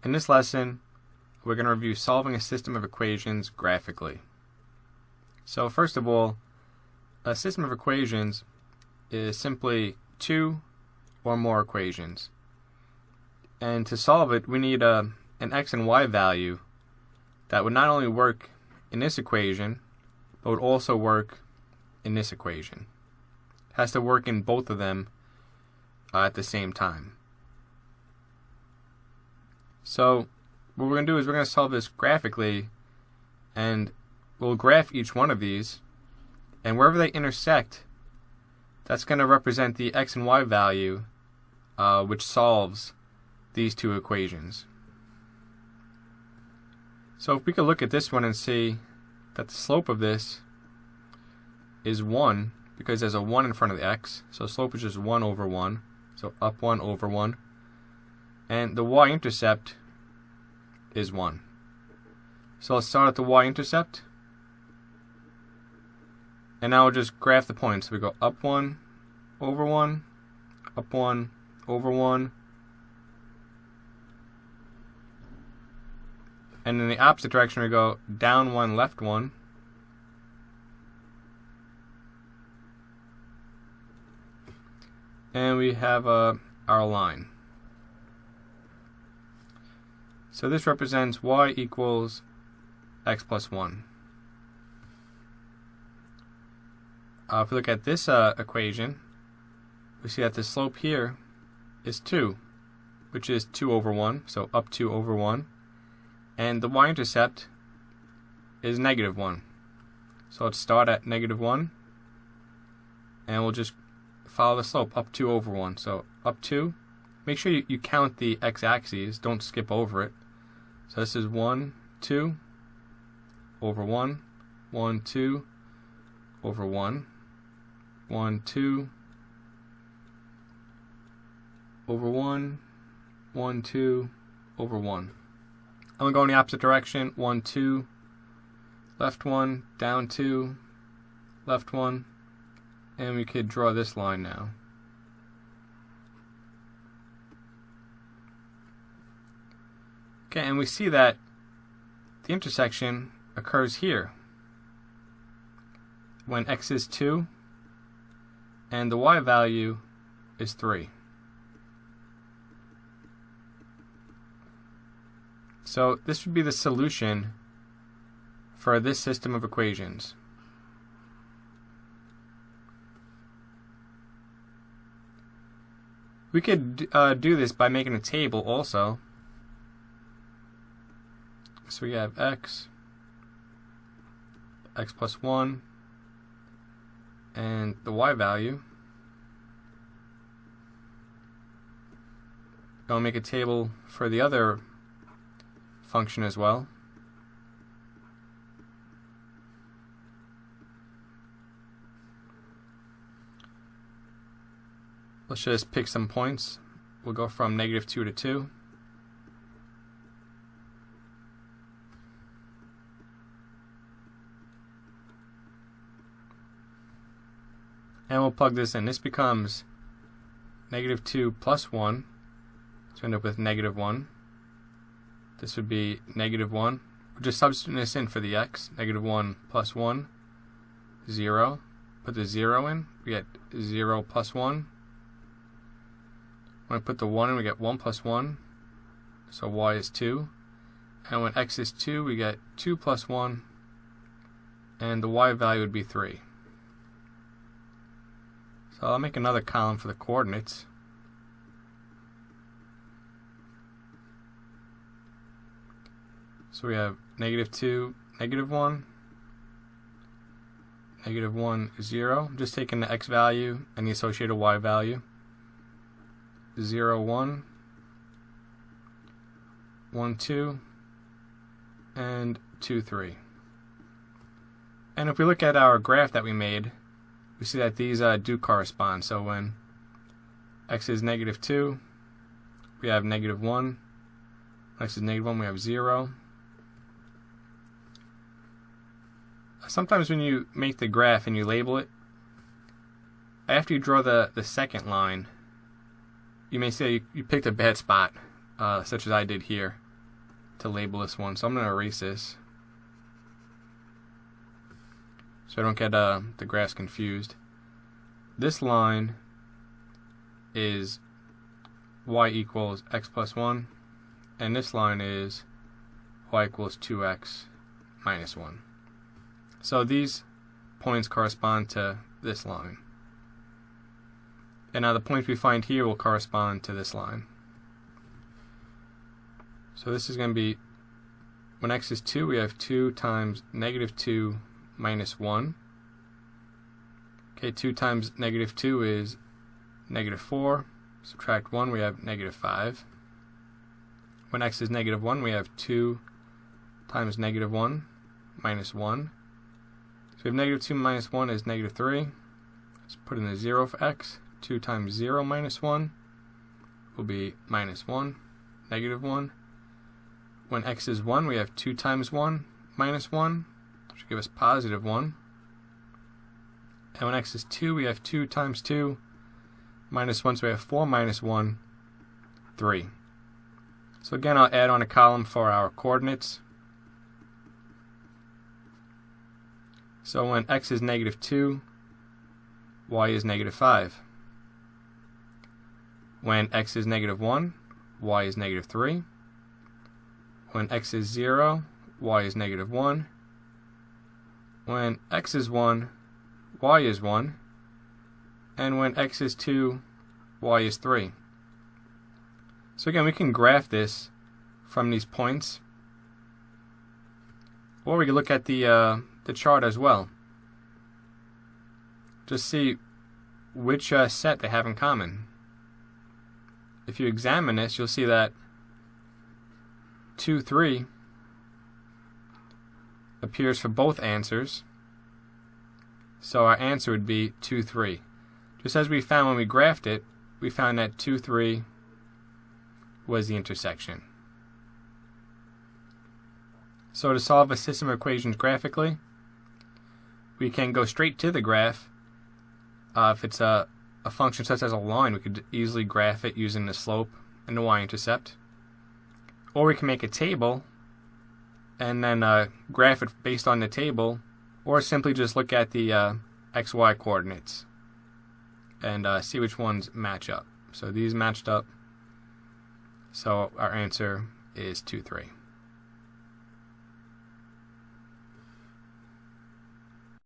In this lesson, we're going to review solving a system of equations graphically. So first of all, a system of equations is simply two or more equations. And to solve it, we need an x and y value that would not only work in this equation, but would also work in this equation. It has to work in both of them at the same time. So what we're going to do is we're going to solve this graphically, and we'll graph each one of these, and wherever they intersect, that's going to represent the x and y value which solves these two equations. So if we could look at this one and see that the slope of this is 1, because there's a 1 in front of the x, so slope is just 1 over 1, so up 1 over 1, and the y-intercept is 1. So let's start at the y-intercept, and now we'll just graph the points. So we go up 1 over 1, up 1 over 1, and in the opposite direction we go down 1, left 1, and we have our line. So this represents y equals x plus 1. If we look at this equation, we see that the slope here is 2, which is 2 over 1, so up 2 over 1. And the y-intercept is negative 1. So let's start at negative 1, and we'll just follow the slope up 2 over 1. So up 2, make sure you count the x-axes, don't skip over it. So this is 1, 2, over 1, 1, 2, over 1, 1, 2, over 1, 1, 2, over 1. I'm going to go in the opposite direction, 1, 2, left 1, down 2, left 1, and we could draw this line now. Okay, and we see that the intersection occurs here when x is 2 and the y value is 3. So this would be the solution for this system of equations. We could do this by making a table also. So we have x plus 1, and the y value. I'll make a table for the other function as well. Let's just pick some points. We'll go from negative 2 to 2. And we'll plug this in. This becomes negative 2 plus 1. So we end up with negative 1. This would be negative 1. We'll just substitute this in for the x. Negative 1 plus 1, 0. Put the 0 in. We get 0 plus 1. When I put the 1 in, we get 1 plus 1. So y is 2. And when x is 2, we get 2 plus 1. And the y value would be 3. So I'll make another column for the coordinates. So we have negative 2, negative 1, negative 1, 0. I'm just taking the x value and the associated y value. 0, 1, 1, 2, and 2, 3. And if we look at our graph that we made, we see that these do correspond. So when x is negative 2, we have negative 1. When x is negative 1, we have 0. Sometimes when you make the graph and you label it, after you draw the second line, you may say you picked a bad spot, such as I did here. to label this one, so I'm going to erase this so I don't get the graphs confused. This line is y equals x plus 1, and this line is y equals 2x minus 1. So these points correspond to this line. And now the points we find here will correspond to this line. So this is going to be, when x is 2, we have 2 times negative 2 minus 1. Okay, 2 times negative 2 is negative 4. Subtract 1, we have negative 5. When x is negative 1, we have 2 times negative 1 minus 1. So we have negative 2 minus 1 is negative 3. Let's put in a 0 for x. 2 times 0 minus 1 will be minus 1, negative 1. When x is 1, we have 2 times 1 minus 1, which will give us positive 1. And when x is 2, we have 2 times 2 minus 1, so we have 4 minus 1, 3. So again, I'll add on a column for our coordinates. So when x is negative 2, y is negative 5. When x is negative 1, y is negative 3. When x is 0, y is negative 1. When x is 1, y is 1. And when x is 2, y is 3. So again, we can graph this from these points, or we can look at the chart as well. Just see which set they have in common. If you examine this, you'll see that 2, 3 appears for both answers. So our answer would be 2, 3. Just as we found when we graphed it, we found that 2, 3 was the intersection. So to solve a system of equations graphically, we can go straight to the graph. If it's a function such as a line, we could easily graph it using the slope and the y-intercept. Or we can make a table and then graph it based on the table, or simply just look at the xy coordinates and see which ones match up. So these matched up, so our answer is 2, 3.